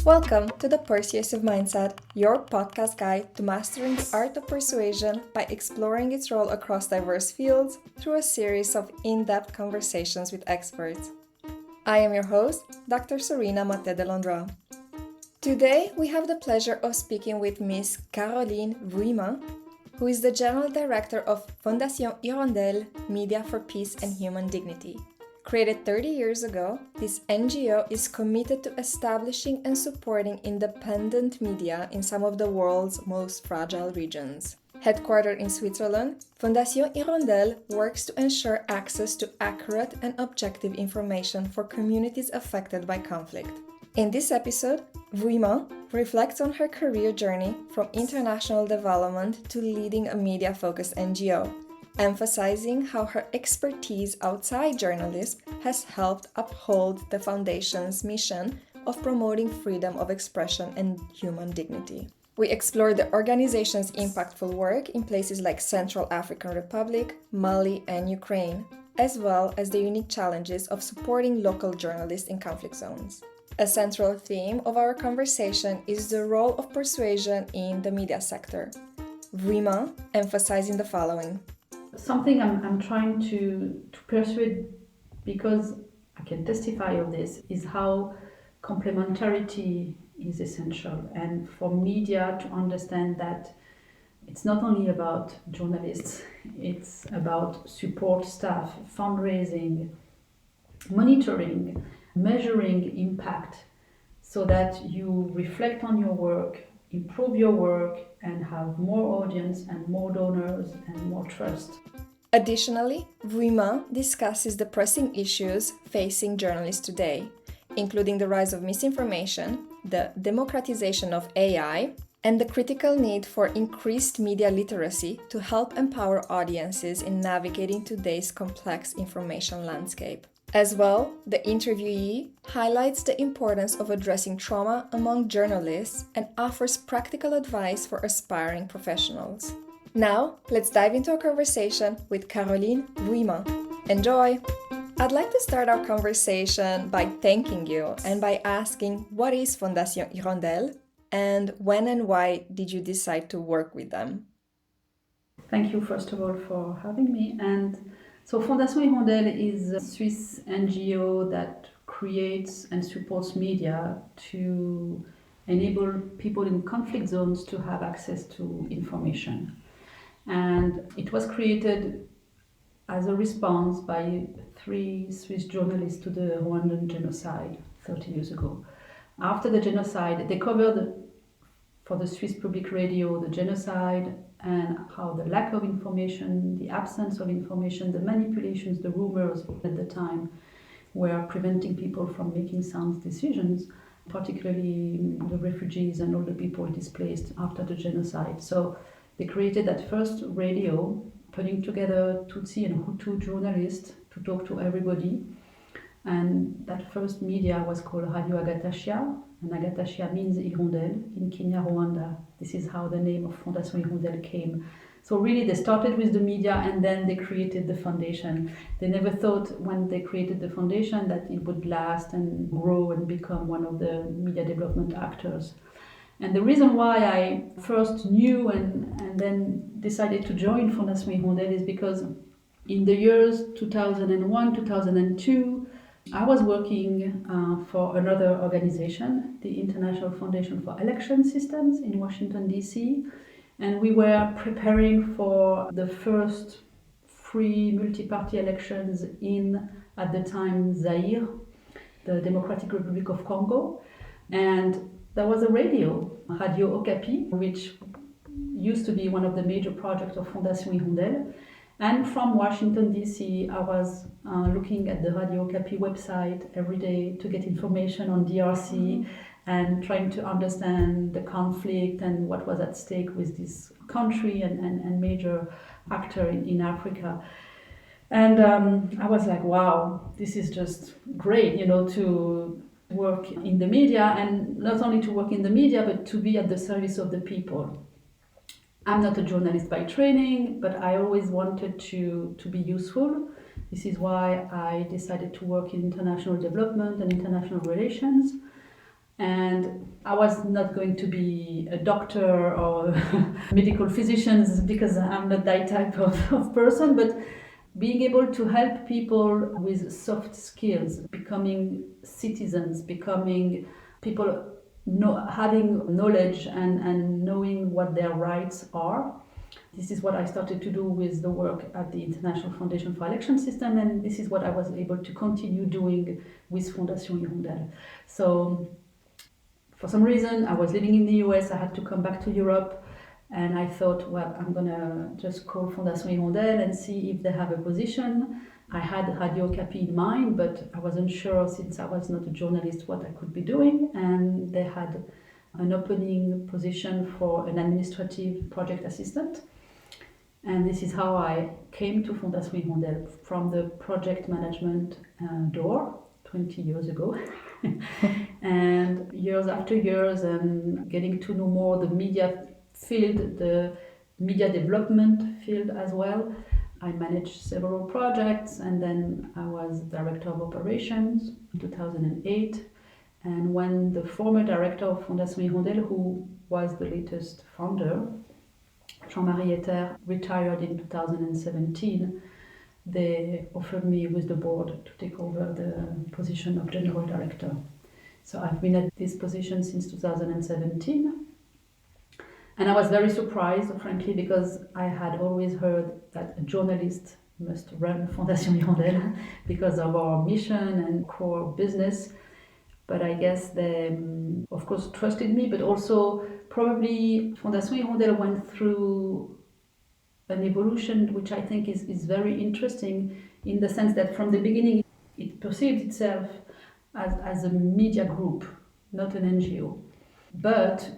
Welcome to the Persuasive Mindset, your podcast guide to mastering the art of persuasion by exploring its role across diverse fields through a series of in-depth conversations with experts. I am your host, Dr. Serena Maté de Londra. Today, we have the pleasure of speaking with Miss Caroline Vuillemin, who is the General Director of Fondation Hirondelle, Media for Peace and Human Dignity. Created 30 years ago, this NGO is committed to establishing and supporting independent media in some of the world's most fragile regions. Headquartered in Switzerland, Fondation Hirondelle works to ensure access to accurate and objective information for communities affected by conflict. In this episode, Vuillemin reflects on her career journey from international development to leading a media-focused NGO, emphasizing how her expertise outside journalism has helped uphold the Foundation's mission of promoting freedom of expression and human dignity. We explore the organization's impactful work in places like Central African Republic, Mali, and Ukraine, as well as the unique challenges of supporting local journalists in conflict zones. A central theme of our conversation is the role of persuasion in the media sector. Vuillemin emphasizing the following. Something I'm trying to persuade, because I can testify of this, is how complementarity is essential. And for media to understand that it's not only about journalists, it's about support staff, fundraising, monitoring, measuring impact, so that you reflect on your work, improve your work, and have more audience and more donors and more trust. Additionally, Vuillemin discusses the pressing issues facing journalists today, including the rise of misinformation, the democratization of AI, and the critical need for increased media literacy to help empower audiences in navigating today's complex information landscape. As well, the interviewee highlights the importance of addressing trauma among journalists and offers practical advice for aspiring professionals. Now, let's dive into a conversation with Caroline Vuillemin. Enjoy! I'd like to start our conversation by thanking you and by asking, what is Fondation Hirondelle and when and why did you decide to work with them? Thank you, first of all, for having me. So Fondation Hirondelle is a Swiss NGO that creates and supports media to enable people in conflict zones to have access to information. And it was created as a response by 3 Swiss journalists to the Rwandan genocide 30 years ago. After the genocide, they covered for the Swiss Public Radio the genocide and how the lack of information, the absence of information, the manipulations, the rumors at the time were preventing people from making sound decisions, particularly the refugees and all the people displaced after the genocide. So they created that first radio, putting together Tutsi and Hutu journalists to talk to everybody. And that first media was called Radio Agatashia, and Agatashia means Hirondelle in Kenya, Rwanda. This is how the name of Fondation Hirondelle came. So really they started with the media and then they created the foundation. They never thought when they created the foundation that it would last and grow and become one of the media development actors. And the reason why I first knew and then decided to join Fondation Hirondelle is because in the years 2001, 2002, I was working for another organization, the International Foundation for Election Systems in Washington, D.C., and we were preparing for the first free multi-party elections in, at the time, Zaire, the Democratic Republic of Congo. And there was a radio, Radio Okapi, which used to be one of the major projects of Fondation Hirondelle. And from Washington, D.C., I was looking at the Radio Okapi website every day to get information on DRC and trying to understand the conflict and what was at stake with this country and major actor in Africa. And I was like, wow, this is just great, to work in the media, and not only to work in the media, but to be at the service of the people. I'm not a journalist by training, but I always wanted to be useful. This is why I decided to work in international development and international relations. And I was not going to be a doctor or medical physician because I'm not that type of person, but being able to help people with soft skills, becoming citizens, becoming people having knowledge and knowing what their rights are. This is what I started to do with the work at the International Foundation for Election System, and this is what I was able to continue doing with Fondation Hirondelle. So for some reason, I was living in the US, I had to come back to Europe, and I thought, well, I'm gonna just call Fondation Hirondelle and see if they have a position. I had Radio Capi in mind, but I wasn't sure, since I was not a journalist, what I could be doing, and they had an opening position for an administrative project assistant. And this is how I came to Fondation Hirondelle, from the project management door 20 years ago. And years after years, and getting to know more the media field, the media development field as well. I managed several projects, and then I was Director of Operations in 2008. And when the former director of Fondation Hirondelle, who was the latest founder, Jean-Marie Etter, retired in 2017, they offered me with the board to take over the position of General Director. So I've been at this position since 2017. And I was very surprised, frankly, because I had always heard that a journalist must run Fondation Hirondelle because of our mission and core business. But I guess they, of course, trusted me, but also probably Fondation Hirondelle went through an evolution which I think is very interesting, in the sense that from the beginning it perceived itself as a media group, not an NGO. But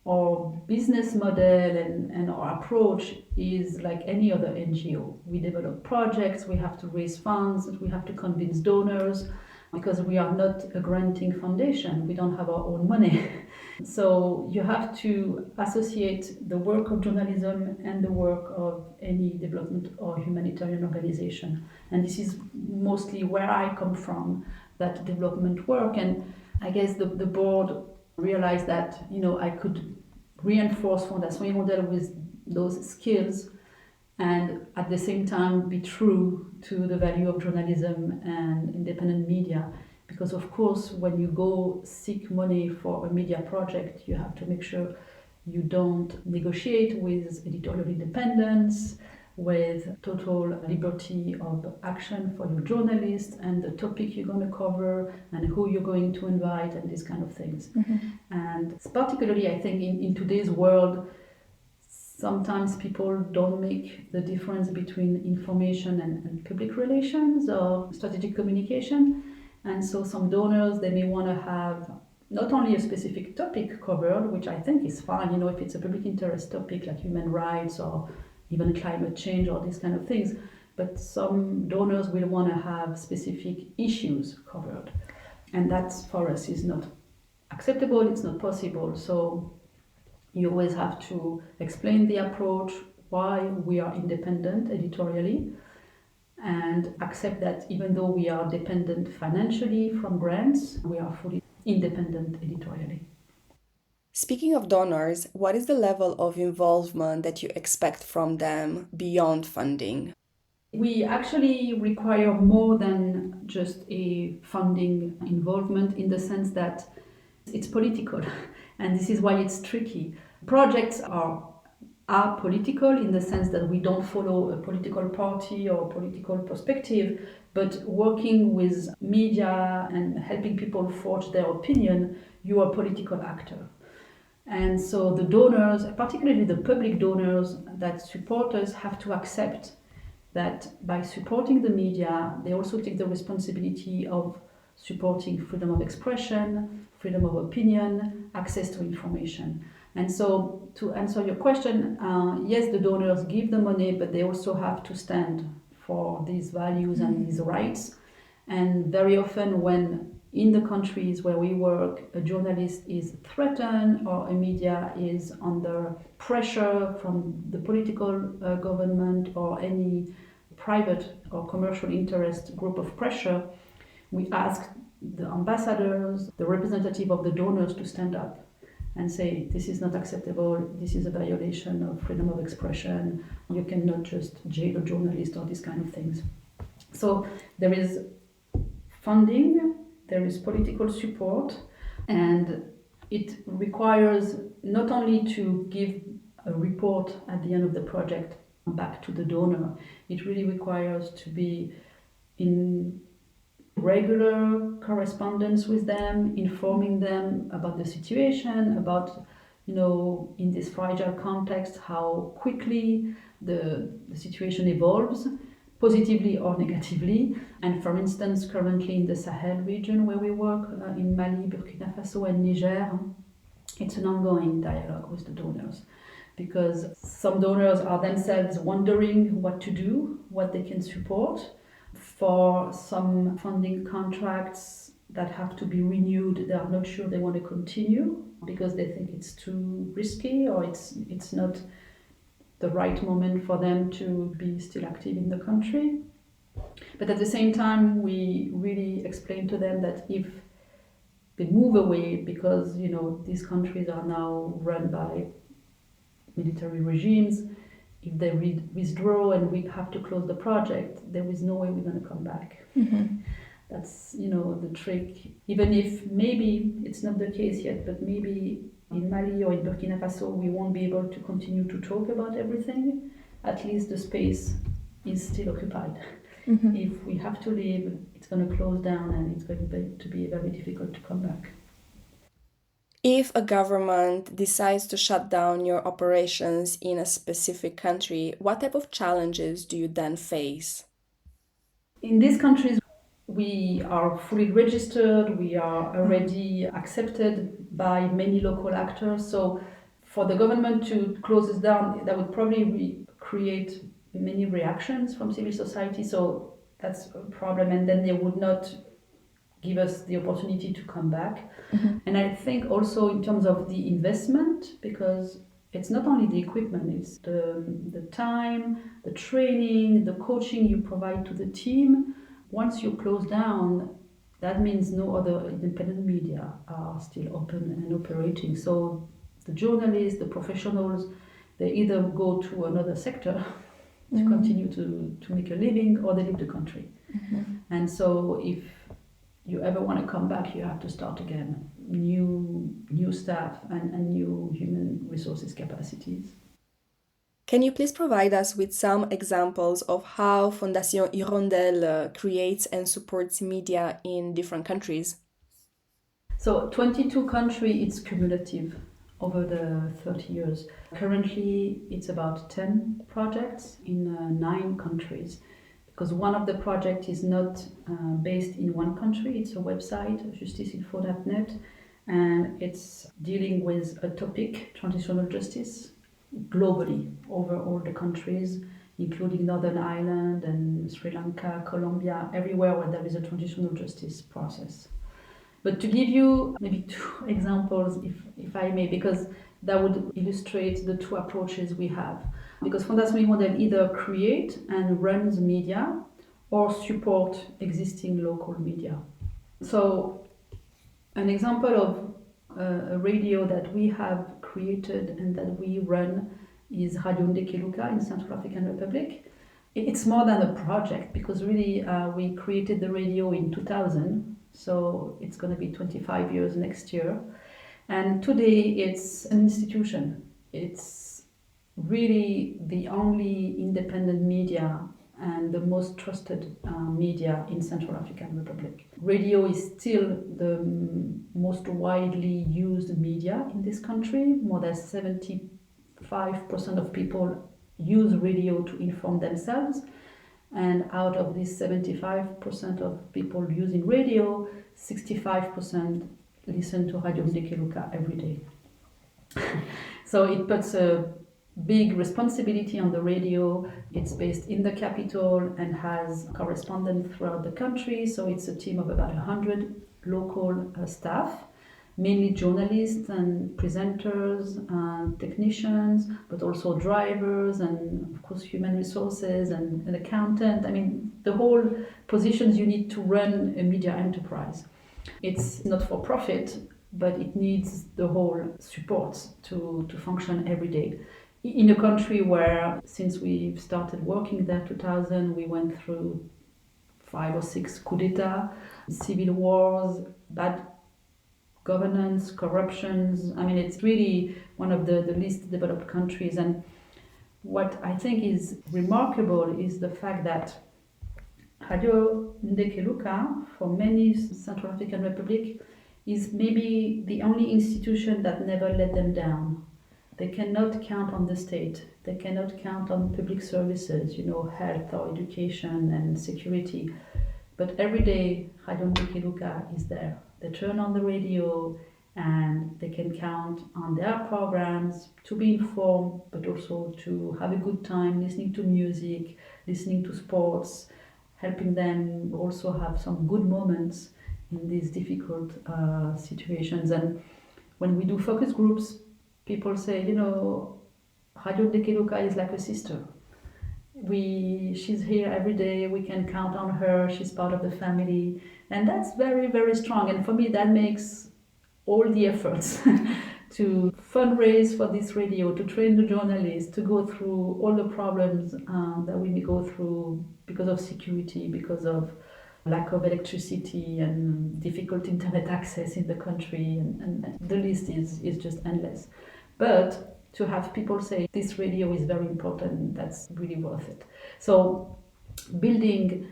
our business model and our approach is like any other NGO. We develop projects, we have to raise funds, we have to convince donors, because we are not a granting foundation, we don't have our own money. So you have to associate the work of journalism and the work of any development or humanitarian organization. And this is mostly where I come from, that development work. And I guess the board realized that, I could reinforce Fondation Hirondelle with those skills and at the same time be true to the value of journalism and independent media. Because of course, when you go seek money for a media project, you have to make sure you don't negotiate with editorial independence, with total liberty of action for your journalist and the topic you're going to cover and who you're going to invite and these kind of things. Mm-hmm. And particularly, I think in today's world, sometimes people don't make the difference between information and public relations or strategic communication. And so some donors, they may want to have not only a specific topic covered, which I think is fine, if it's a public interest topic like human rights or even climate change or these kind of things, but some donors will want to have specific issues covered. And that for us is not acceptable, it's not possible. So you always have to explain the approach, why we are independent editorially, and accept that even though we are dependent financially from grants, we are fully independent editorially. Speaking of donors, what is the level of involvement that you expect from them beyond funding? We actually require more than just a funding involvement, in the sense that it's political, and this is why it's tricky. Projects are political in the sense that we don't follow a political party or political perspective, but working with media and helping people forge their opinion, you are a political actor. And so the donors, particularly the public donors that support us, have to accept that by supporting the media, they also take the responsibility of supporting freedom of expression, freedom of opinion, access to information. And so to answer your question, yes, the donors give the money, but they also have to stand for these values and these rights. And very often when in the countries where we work, a journalist is threatened or a media is under pressure from the political government or any private or commercial interest group of pressure, we ask the ambassadors, the representative of the donors to stand up and say, this is not acceptable, this is a violation of freedom of expression, you cannot just jail a journalist or these kind of things. So there is funding, there is political support, and it requires not only to give a report at the end of the project back to the donor, it really requires to be in regular correspondence with them, informing them about the situation, about, in this fragile context, how quickly the situation evolves, positively or negatively. And for instance, currently in the Sahel region where we work, in Mali, Burkina Faso and Niger, it's an ongoing dialogue with the donors, because some donors are themselves wondering what to do, what they can support. For some funding contracts that have to be renewed, they are not sure they want to continue because they think it's too risky or it's not the right moment for them to be still active in the country. But at the same time, we really explain to them that if they move away, because these countries are now run by military regimes, if they withdraw and we have to close the project, there is no way we're going to come back. Mm-hmm. That's the trick. Even if maybe it's not the case yet, but maybe in Mali or in Burkina Faso we won't be able to continue to talk about everything, at least the space is still occupied. Mm-hmm. If we have to leave, it's going to close down and it's going to be very difficult to come back. If a government decides to shut down your operations in a specific country, what type of challenges do you then face? In these countries, we are fully registered, we are already accepted by many local actors. So for the government to close us down, that would probably create many reactions from civil society. So that's a problem. And then they would not give us the opportunity to come back. Mm-hmm. And I think also in terms of the investment, because it's not only the equipment, it's the time, the training, the coaching you provide to the team. Once you close down, that means no other independent media are still open and operating. So the journalists, the professionals, they either go to another sector to continue to make a living, or they leave the country. Mm-hmm. And so if you ever want to come back, you have to start again, new staff and new human resources capacities. Can you please provide us with some examples of how Fondation Hirondelle creates and supports media in different countries? So 22 countries, it's cumulative over the 30 years. Currently, it's about 10 projects in 9 countries. Because one of the projects is not based in one country, it's a website, justiceinfo.net, and it's dealing with a topic, transitional justice, globally over all the countries, including Northern Ireland and Sri Lanka, Colombia, everywhere where there is a transitional justice process. But to give you maybe 2 examples, if I may, because that would illustrate the 2 approaches we have. Because Fondation Hirondelle either create and runs media or support existing local media. So an example of a radio that we have created and that we run is Radio Ndekeluka in Central African Republic. It's more than a project, because really we created the radio in 2000, so it's going to be 25 years next year. And today it's an institution. It's really the only independent media and the most trusted media in Central African Republic. Radio is still the most widely used media in this country. More than 75% of people use radio to inform themselves. And out of this 75% of people using radio, 65% listen to Radio Ndekeluka every day. So it puts a big responsibility on the radio. It's based in the capital and has correspondents throughout the country. So it's a team of about 100 local staff, mainly journalists and presenters and technicians, but also drivers and of course human resources and an accountant. I mean, the whole positions you need to run a media enterprise. It's not for profit, but it needs the whole support to function every day. In a country where, since we started working there 2000, we went through 5 or 6 coups d'etat, civil wars, bad governance, corruptions. I mean, it's really one of the least developed countries. And what I think is remarkable is the fact that Radio Ndekeluka, for many Central African Republic, is maybe the only institution that never let them down. They cannot count on the state. They cannot count on public services, health or education and security. But every day, Radio Ndekeluka is there. They turn on the radio and they can count on their programs to be informed, but also to have a good time listening to music, listening to sports, helping them also have some good moments in these difficult situations. And when we do focus groups, people say, Radio Ndekeluka is like a sister. She's here every day, we can count on her, she's part of the family. And that's very, very strong. And for me, that makes all the efforts to fundraise for this radio, to train the journalists, to go through all the problems that we may go through because of security, because of lack of electricity and difficult internet access in the country. And the list is just endless. But to have people say this radio is very important, that's really worth it. So building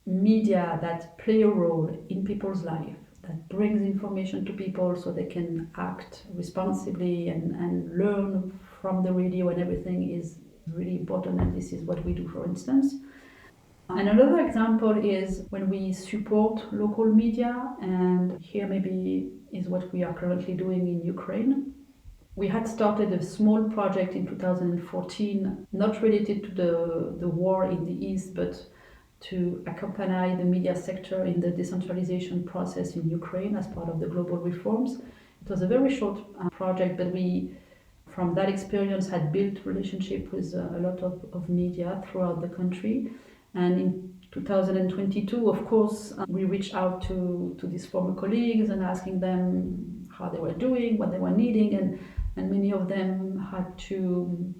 media that play a role in people's life, that brings information to people so they can act responsibly and learn from the radio and everything is really important, and this is what we do, for instance. And another example is when we support local media, and here maybe is what we are currently doing in Ukraine. We had started a small project in 2014, not related to the war in the East, but to accompany the media sector in the decentralization process in Ukraine as part of the global reforms. It was a very short project, but we, from that experience, had built relationship with a lot of media throughout the country. And in 2022, of course, we reached out to these former colleagues and asking them how they were doing, what they were needing, and many of them had to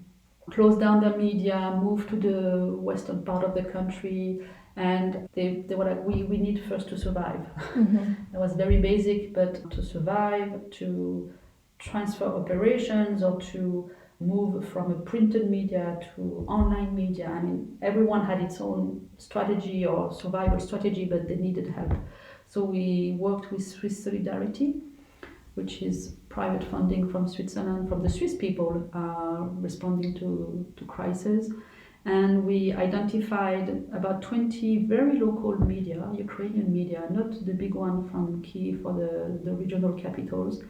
close down their media, move to the western part of the country, and they were like, we need first to survive. Mm-hmm. That was very basic, but to survive, to transfer operations, or to move from a printed media to online media. I mean, everyone had its own strategy or survival strategy, but they needed help. So we worked with Swiss Solidarity, which is private funding from Switzerland, from the Swiss people responding to crisis. And we identified about 20 very local media, Ukrainian media, not the big one from Kyiv or the regional capitals.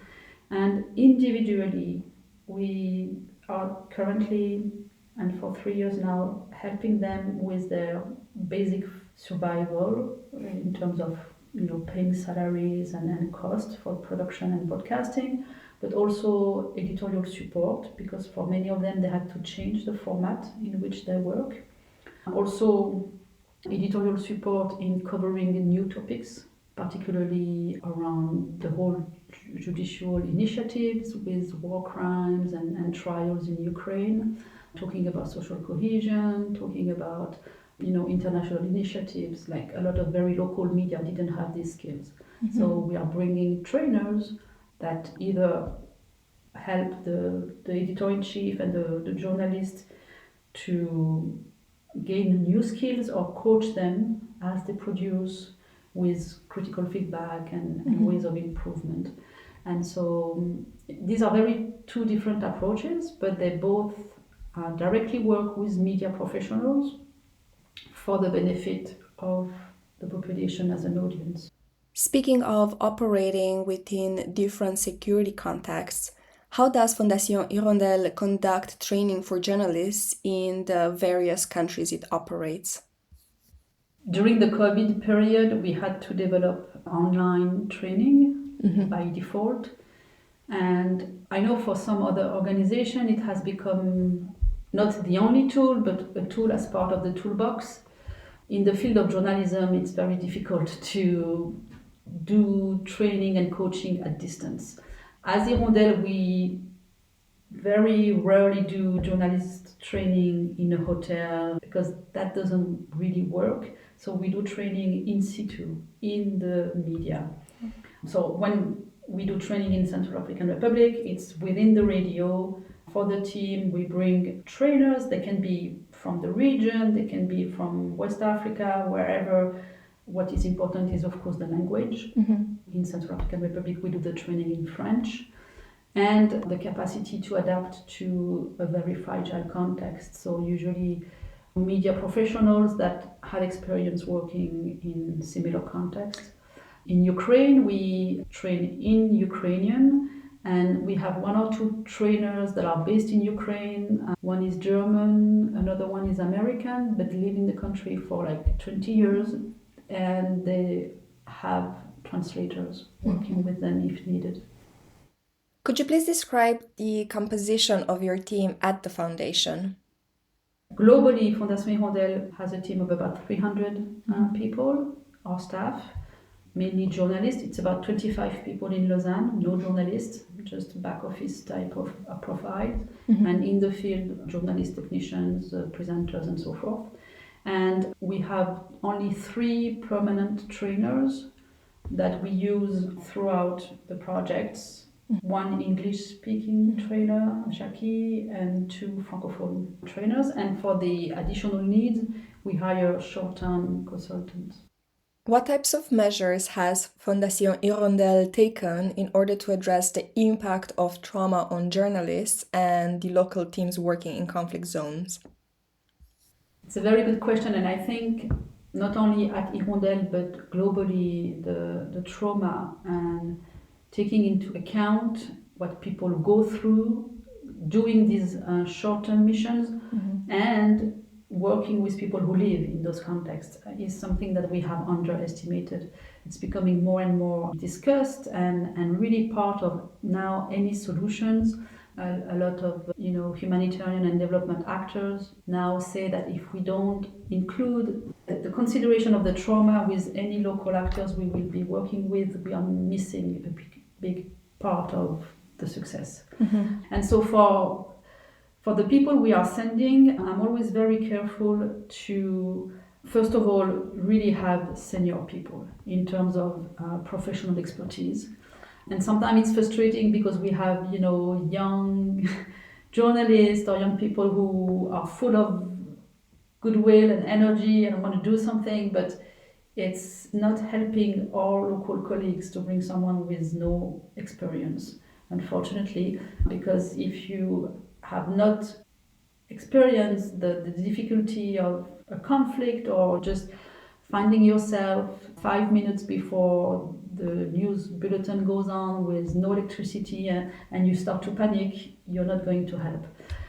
And individually, we are currently, and for 3 years now, helping them with their basic survival in terms of paying salaries and cost for production and broadcasting, but also editorial support, because for many of them they had to change the format in which they work. Also editorial support in covering new topics, particularly around the whole judicial initiatives with war crimes and trials in Ukraine, talking about social cohesion, talking about international initiatives. Like a lot of very local media didn't have these skills. Mm-hmm. So we are bringing trainers that either help the editor-in-chief and the journalist to gain new skills or coach them as they produce with critical feedback and ways of improvement. And so these are two different approaches, but they both directly work with media professionals for the benefit of the population as an audience. Speaking of operating within different security contexts, how does Fondation Hirondelle conduct training for journalists in the various countries it operates? During the COVID period, we had to develop online training by default. And I know for some other organization, it has become not the only tool, but a tool as part of the toolbox. In the field of journalism, it's very difficult to do training and coaching at distance. As Hirondelle, we very rarely do journalist training in a hotel because that doesn't really work. So we do training in situ, in the media. So when we do training in Central African Republic, it's within the radio. For the team, we bring trainers. They can be from the region, they can be from West Africa, wherever. What is important is, of course, the language. In Central African Republic, we do the training in French, and the capacity to adapt to a very fragile context. So usually media professionals that had experience working in similar contexts. In Ukraine, we train in Ukrainian, and we have one or two trainers that are based in Ukraine. One is German, another one is American, but live in the country for like 20 years, and they have translators working with them if needed. Could you please describe the composition of your team at the foundation? Globally, Fondation Hirondelle has a team of about 300 people, our staff, mainly journalists. It's about 25 people in Lausanne, no journalists, just back office type of profile, and in the field, journalists, technicians, presenters, and so forth. And we have only 3 permanent trainers that we use throughout the projects. 1 English-speaking trainer, Jackie, and 2 Francophone trainers. And for the additional needs, we hire short-term consultants. What types of measures has Fondation Hirondelle taken in order to address the impact of trauma on journalists and the local teams working in conflict zones? It's a very good question, and I think not only at Hirondelle but globally, the trauma and taking into account what people go through doing these short-term missions and working with people who live in those contexts is something that we have underestimated. It's becoming more and more discussed and really part of now any solutions. A lot of humanitarian and development actors now say that if we don't include the consideration of the trauma with any local actors we will be working with, we are missing a big part of the success. And so for the people we are sending, I'm always very careful to, first of all, really have senior people in terms of professional expertise. And sometimes it's frustrating because we have, young journalists or young people who are full of goodwill and energy and want to do something, but it's not helping our local colleagues to bring someone with no experience, unfortunately, because if you have not experienced the difficulty of a conflict or just finding yourself 5 minutes before the news bulletin goes on with no electricity and you start to panic, you're not going to help.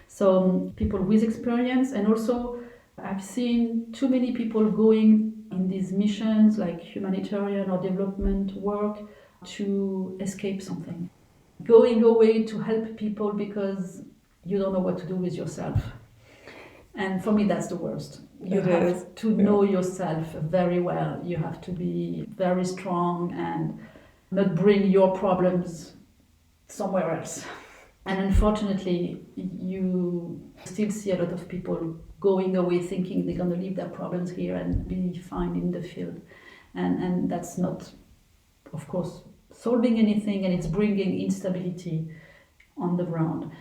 So people with experience, and also I've seen too many people going in these missions like humanitarian or development work to escape something. Going away to help people because you don't know what to do with yourself. And for me, that's the worst. You have to know yourself very well. You have to be very strong and not bring your problems somewhere else. And unfortunately, you still see a lot of people going away thinking they're going to leave their problems here and be fine in the field. And that's not, of course, solving anything, and it's bringing instability on the ground.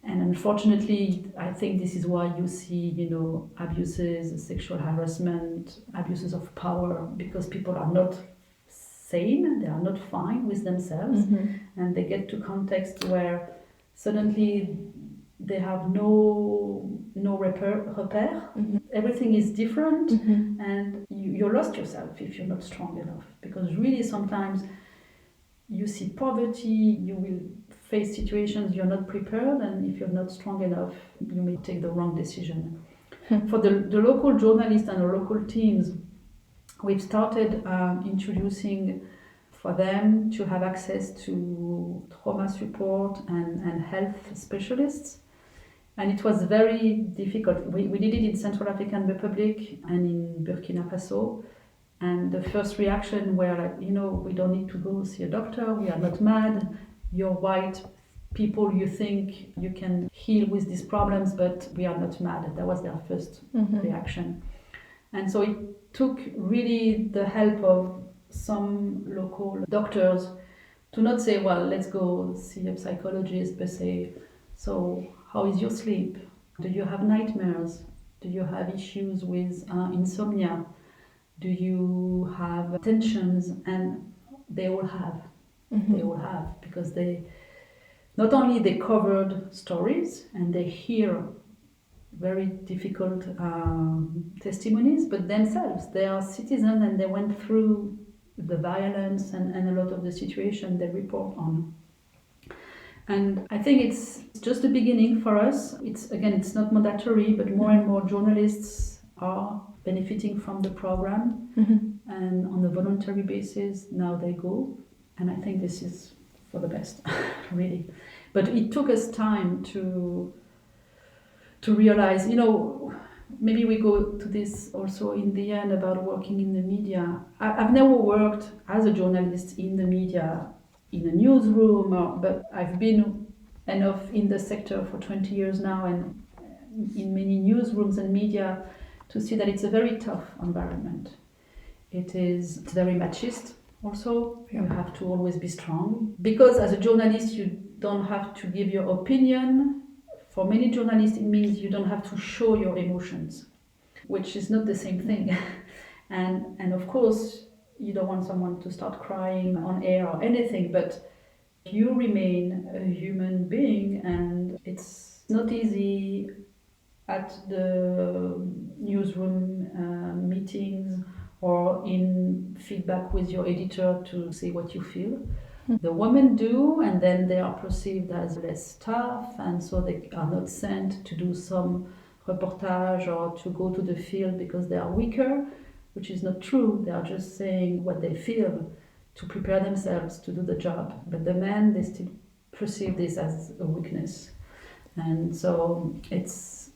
And unfortunately, I think this is why you see, abuses, sexual harassment, abuses of power, because people are not sane, they are not fine with themselves, and they get to contexts where suddenly they have no repère. Everything is different, and you're lost yourself if you're not strong enough. Because really sometimes you see poverty, you will face situations you're not prepared, and if you're not strong enough, you may take the wrong decision. For the local journalists and the local teams, we've started introducing for them to have access to trauma support and health specialists. And it was very difficult. We did it in Central African Republic and in Burkina Faso. And the first reaction were like, we don't need to go see a doctor, we are not mad, you're white people, you think you can heal with these problems, but we are not mad. That was their first reaction. And so it took really the help of some local doctors to not say, well, let's go see a psychologist, but say, so how is your sleep? Do you have nightmares? Do you have issues with insomnia? Do you have tensions? And they all have. They all have, because they not only they covered stories and they hear very difficult testimonies, but themselves, they are citizens and they went through the violence and a lot of the situation they report on. And I think it's just the beginning for us. It's not mandatory, but more and more journalists are benefiting from the program, and on a voluntary basis now they go, and I think this is for the best, really. But it took us time to realize, maybe we go to this also in the end about working in the media. I've never worked as a journalist in the media, in a newsroom, but I've been enough in the sector for 20 years now and in many newsrooms and media to see that it's a very tough environment. It's very machist also. You have to always be strong. Because as a journalist, you don't have to give your opinion. For many journalists, it means you don't have to show your emotions, which is not the same thing. And of course, you don't want someone to start crying on air or anything, but you remain a human being, and it's not easy at the newsroom meetings or in feedback with your editor to say what you feel. The women do, and then they are perceived as less tough, and so they are not sent to do some reportage or to go to the field because they are weaker, which is not true. They are just saying what they feel to prepare themselves to do the job. But the men, they still perceive this as a weakness. And so it's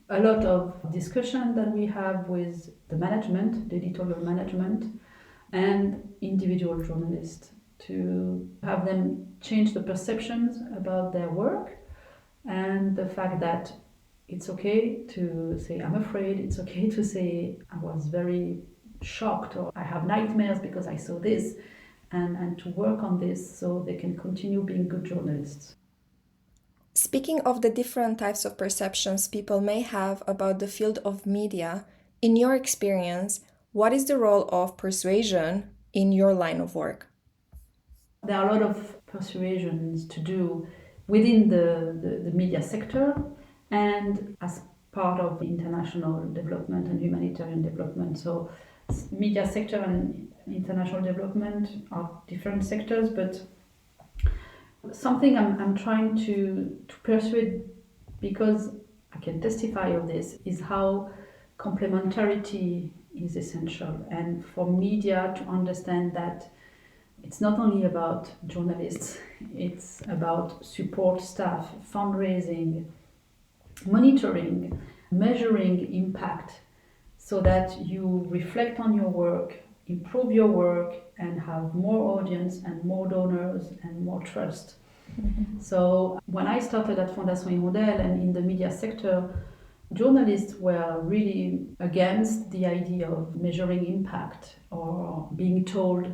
a lot of discussion that we have with the management, the editorial management, and individual journalists to have them change the perceptions about their work, and the fact that it's okay to say I'm afraid, it's okay to say I was very shocked or I have nightmares because I saw this, and to work on this so they can continue being good journalists. Speaking of the different types of perceptions people may have about the field of media, in your experience, what is the role of persuasion in your line of work? There are a lot of persuasions to do within the media sector and as part of the international development and humanitarian development. So media sector and international development are different sectors, but something I'm trying to persuade, because I can testify of this, is how complementarity is essential. And for media to understand that it's not only about journalists, it's about support staff, fundraising, monitoring, measuring impact, so that you reflect on your work, improve your work, and have more audience and more donors and more trust. So when I started at Fondation Hirondelle and in the media sector, journalists were really against the idea of measuring impact or being told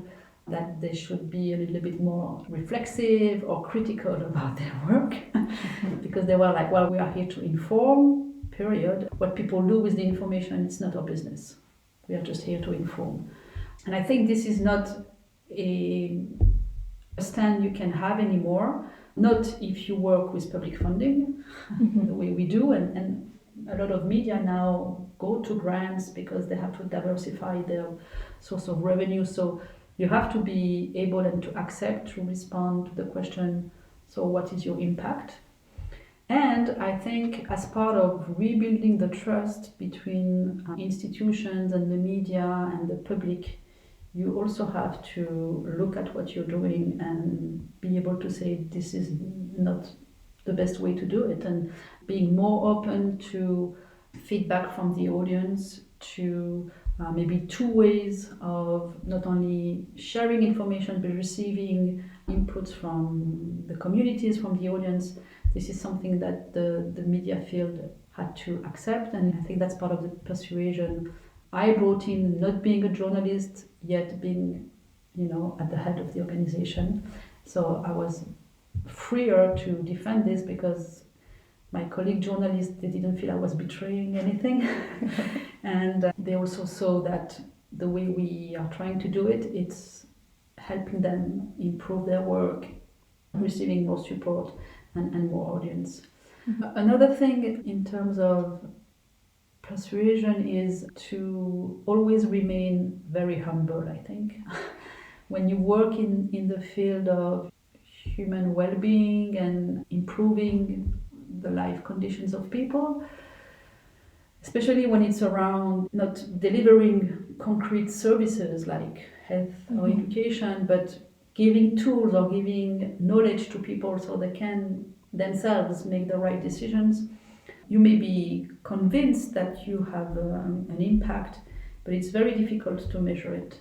that they should be a little bit more reflexive or critical about their work because they were like, well, we are here to inform, period. What people do with the information, it's not our business. We are just here to inform. And I think this is not a stand you can have anymore, not if you work with public funding, the way we do, and a lot of media now go to grants because they have to diversify their source of revenue. So you have to be able and to accept to respond to the question, so what is your impact? And I think as part of rebuilding the trust between institutions and the media and the public, you also have to look at what you're doing and be able to say this is not the best way to do it, and being more open to feedback from the audience, to maybe two ways of not only sharing information but receiving inputs from the communities, from the audience. This is something that the media field had to accept, and I think that's part of the persuasion I brought in, not being a journalist, yet being, at the head of the organization. So I was freer to defend this because my colleague journalists, they didn't feel I was betraying anything. And they also saw that the way we are trying to do it, it's helping them improve their work, receiving more support and more audience. Mm-hmm. Another thing in terms of persuasion is to always remain very humble, I think. When you work in the field of human well-being and improving the life conditions of people, especially when it's around not delivering concrete services like health or education, but giving tools or giving knowledge to people so they can themselves make the right decisions. You may be convinced that you have an impact, but it's very difficult to measure it.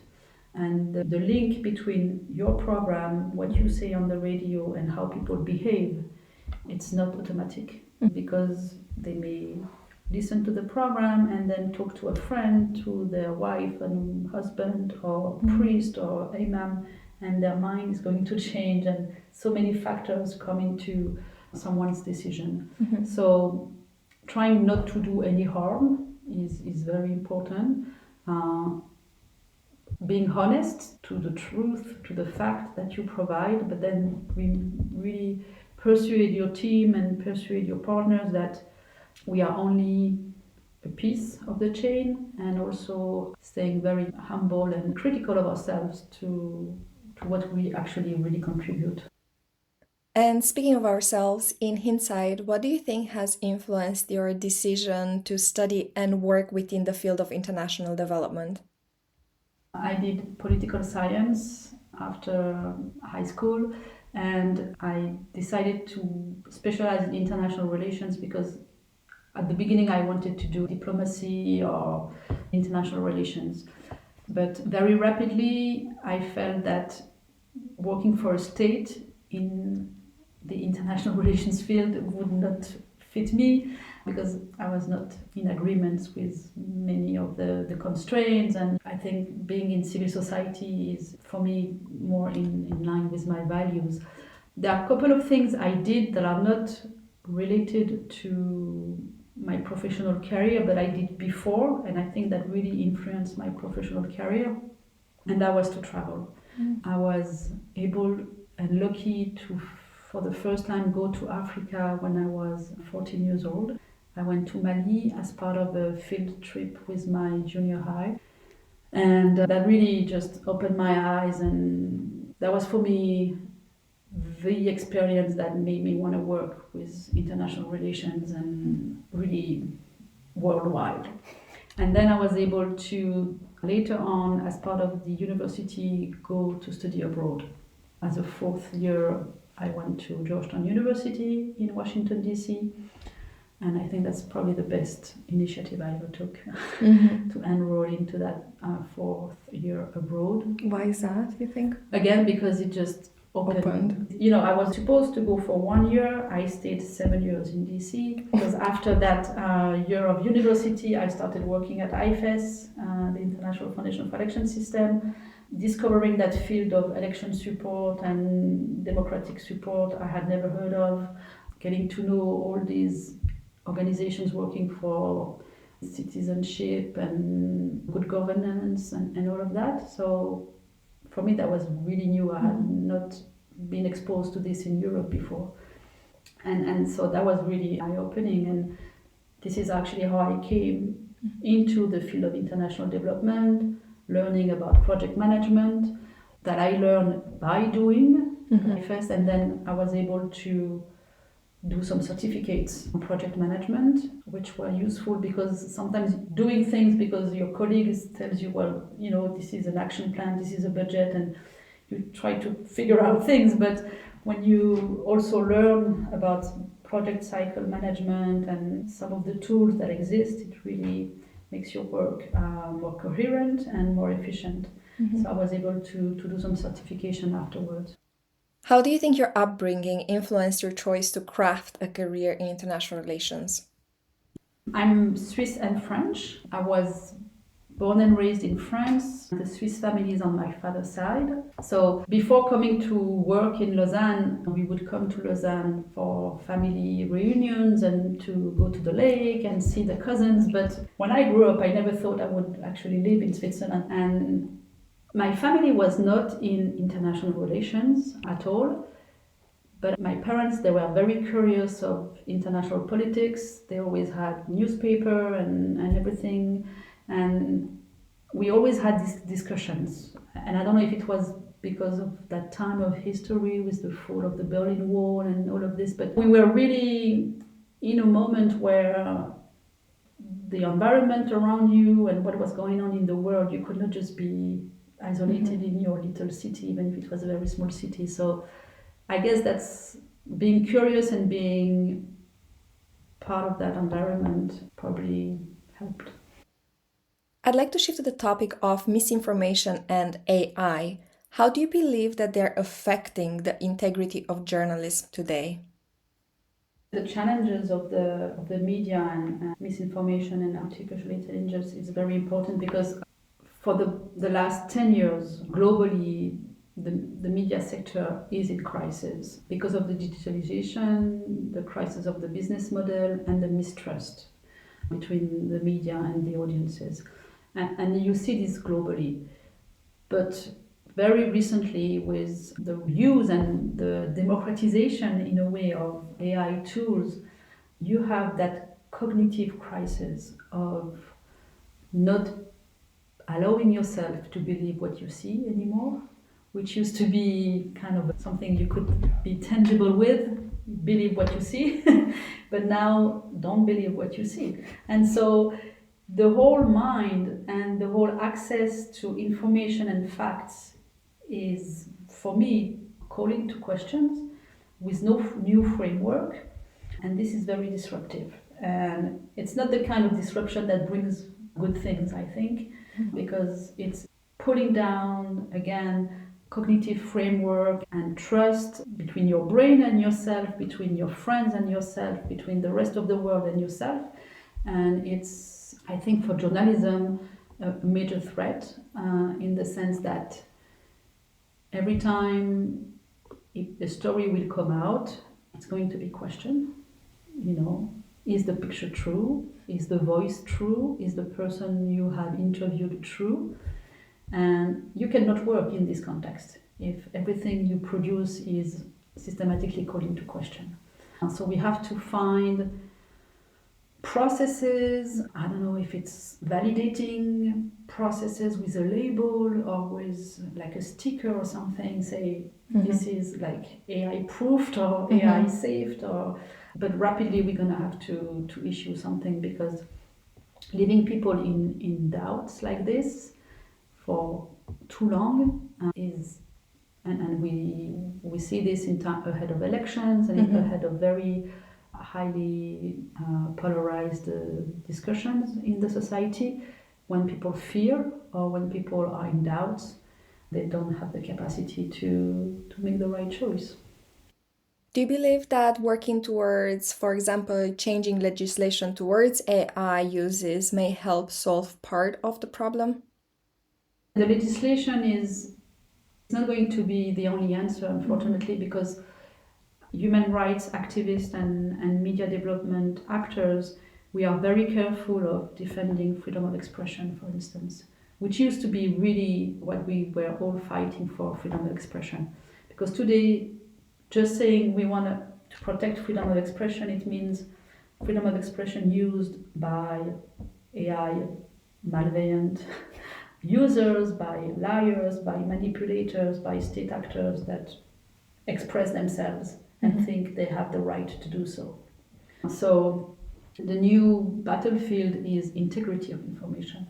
And the link between your program, what you say on the radio, and how people behave, it's not automatic, because they may listen to the program and then talk to a friend, to their wife and husband or priest or imam, and their mind is going to change, and so many factors come into someone's decision. So trying not to do any harm is very important. Being honest to the truth, to the fact that you provide, but then really persuade your team and persuade your partners that we are only a piece of the chain, and also staying very humble and critical of ourselves to what we actually really contribute. And speaking of ourselves, in hindsight, what do you think has influenced your decision to study and work within the field of international development? I did political science after high school, and I decided to specialize in international relations because at the beginning I wanted to do diplomacy or international relations. But very rapidly I felt that working for a state in the international relations field would not fit me, because I was not in agreement with many of the constraints, and I think being in civil society is for me more in line with my values. There are a couple of things I did that are not related to my professional career, but I did before, and I think that really influenced my professional career, and that was to travel. I was able and lucky to, for the first time, go to Africa when I was 14 years old. I went to Mali as part of a field trip with my junior high, and that really just opened my eyes, and that was for me the experience that made me want to work with international relations and really worldwide. And then I was able to later on, as part of the university, go to study abroad. As a fourth year, I went to Georgetown University in Washington, D.C., and I think that's probably the best initiative I ever took, to enroll into that fourth year abroad. Why is that, you think? Again, because it just opened. I was supposed to go for 1 year. I stayed 7 years in DC, because after that year of university, I started working at IFES, the International Fondation for Election System, discovering that field of election support and democratic support I had never heard of, getting to know all these organizations working for citizenship and good governance and all of that. So for me, that was really new. I had not been exposed to this in Europe before. And so that was really eye-opening. And this is actually how I came into the field of international development, learning about project management that I learned by doing first. And then I was able to do some certificates on project management, which were useful, because sometimes doing things because your colleagues tells you, well, this is an action plan, this is a budget, and you try to figure out things. But when you also learn about project cycle management and some of the tools that exist, it really makes your work more coherent and more efficient. So I was able to do some certification afterwards. How do you think your upbringing influenced your choice to craft a career in international relations? I'm Swiss and French. I was born and raised in France. The Swiss family is on my father's side. So before coming to work in Lausanne, we would come to Lausanne for family reunions and to go to the lake and see the cousins. But when I grew up, I never thought I would actually live in Switzerland. And my family was not in international relations at all. But my parents, they were very curious of international politics. They always had newspaper and everything. And we always had these discussions. And I don't know if it was because of that time of history with the fall of the Berlin Wall and all of this, but we were really in a moment where the environment around you and what was going on in the world, you could not just be isolated in your little city, even if it was a very small city. So I guess that's being curious and being part of that environment probably helped. I'd like to shift to the topic of misinformation and AI. How do you believe that they're affecting the integrity of journalism today? The challenges of the media and misinformation and artificial intelligence is very important because for the last 10 years, globally, the media sector is in crisis because of the digitalization, the crisis of the business model, and the mistrust between the media and the audiences. And you see this globally. But very recently, with the use and the democratization in a way of AI tools, you have that cognitive crisis of not allowing yourself to believe what you see anymore, which used to be kind of something you could be tangible with, believe what you see, but now don't believe what you see. And so the whole mind and the whole access to information and facts is, for me, calling to questions with no new framework, and this is very disruptive. And it's not the kind of disruption that brings good things, I think, because it's pulling down, again, cognitive framework and trust between your brain and yourself, between your friends and yourself, between the rest of the world and yourself. And it's, I think, for journalism, a major threat in the sense that every time a story will come out, it's going to be questioned. Is the picture true? Is the voice true? Is the person you have interviewed true? And you cannot work in this context if everything you produce is systematically called into question. And so we have to find processes, I don't know if it's validating processes with a label or with like a sticker or something, say this is like AI proofed or AI saved, but rapidly we're going to have to issue something because leaving people in doubts like this for too long is, and we see this in time ahead of elections and ahead of very highly polarized discussions in the society. When people fear or when people are in doubt, they don't have the capacity to make the right choice. Do you believe that working towards, for example, changing legislation towards AI uses may help solve part of the problem? The legislation is not going to be the only answer, unfortunately, because human rights activists and media development actors, we are very careful of defending freedom of expression, for instance, which used to be really what we were all fighting for, freedom of expression. Because today, just saying we want to protect freedom of expression, it means freedom of expression used by AI malveillant users, by liars, by manipulators, by state actors that express themselves and think they have the right to do so. So the new battlefield is integrity of information,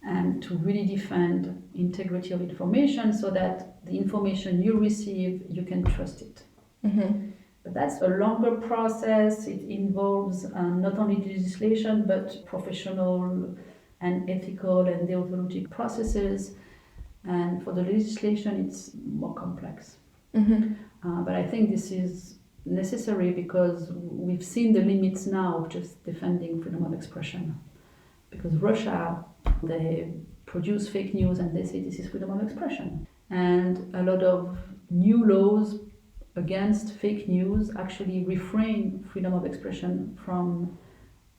and to really defend integrity of information so that the information you receive, you can trust it. But that's a longer process. It involves not only legislation, but professional and ethical and deontologic processes. And for the legislation, it's more complex. But I think this is necessary because we've seen the limits now of just defending freedom of expression. Because Russia, they produce fake news and they say this is freedom of expression. And a lot of new laws against fake news actually refrain freedom of expression from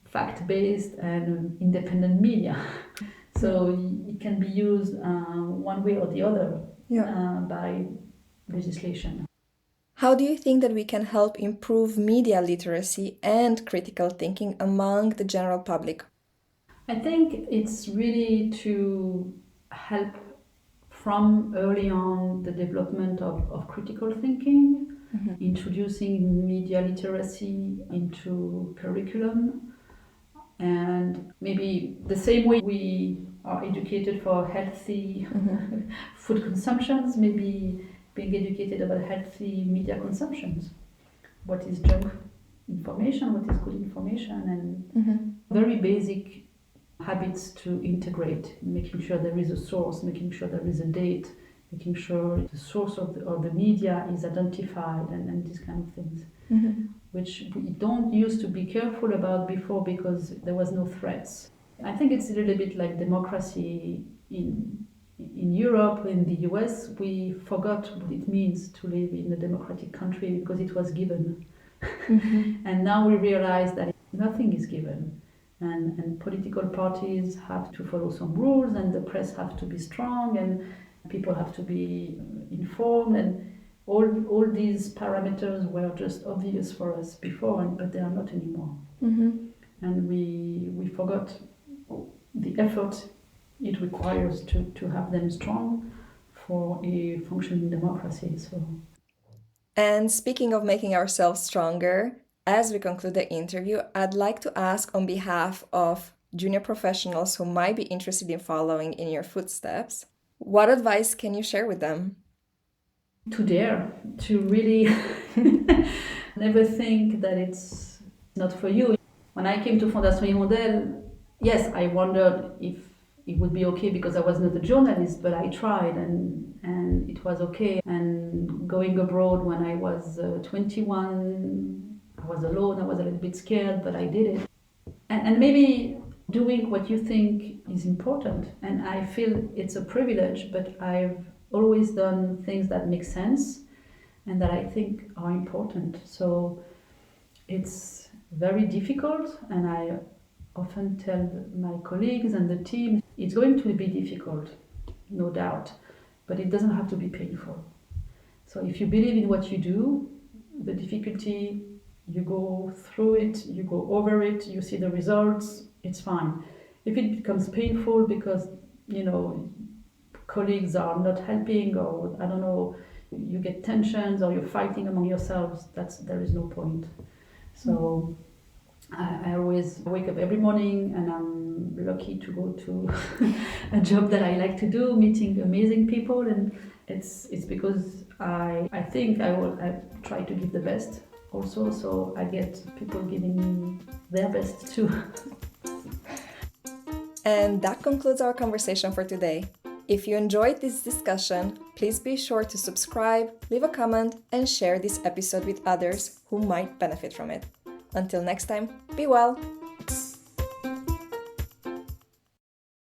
fact-based and independent media. So it can be used one way or the other by legislation. How do you think that we can help improve media literacy and critical thinking among the general public? I think it's really to help from early on the development of critical thinking, introducing media literacy into curriculum, and maybe the same way we are educated for healthy food consumptions, maybe being educated about healthy media consumptions. What is junk information, what is good information, and very basic habits to integrate, making sure there is a source, making sure there is a date, making sure the source of the media is identified, and these kind of things, which we don't used to be careful about before because there was no threats. I think it's a little bit like democracy in Europe, in the US. We forgot what it means to live in a democratic country because it was given. And now we realize that nothing is given. And political parties have to follow some rules, and the press have to be strong, and people have to be informed, and all these parameters were just obvious for us before, but they are not anymore. And we forgot the effort it requires to have them strong for a functioning democracy. And speaking of making ourselves stronger, as we conclude the interview, I'd like to ask on behalf of junior professionals who might be interested in following in your footsteps, what advice can you share with them? To dare, to really never think that it's not for you. When I came to Fondation Hirondelle, yes, I wondered if it would be okay because I was not a journalist, but I tried and it was okay. And going abroad when I was 21, I was alone, I was a little bit scared, but I did it. And maybe doing what you think is important. And I feel it's a privilege, but I've always done things that make sense and that I think are important. So it's very difficult, and I often tell my colleagues and the team, it's going to be difficult, no doubt, but it doesn't have to be painful. So if you believe in what you do, the difficulty, you go through it, you go over it, you see the results, it's fine. If it becomes painful because, colleagues are not helping, or I don't know, you get tensions or you're fighting among yourselves, there is no point. So I always wake up every morning and I'm lucky to go to a job that I like to do, meeting amazing people, and it's because I think I try to give the best also, so I get people giving me their best too. And that concludes our conversation for today. If you enjoyed this discussion, please be sure to subscribe, leave a comment, and share this episode with others who might benefit from it. Until next time, be well!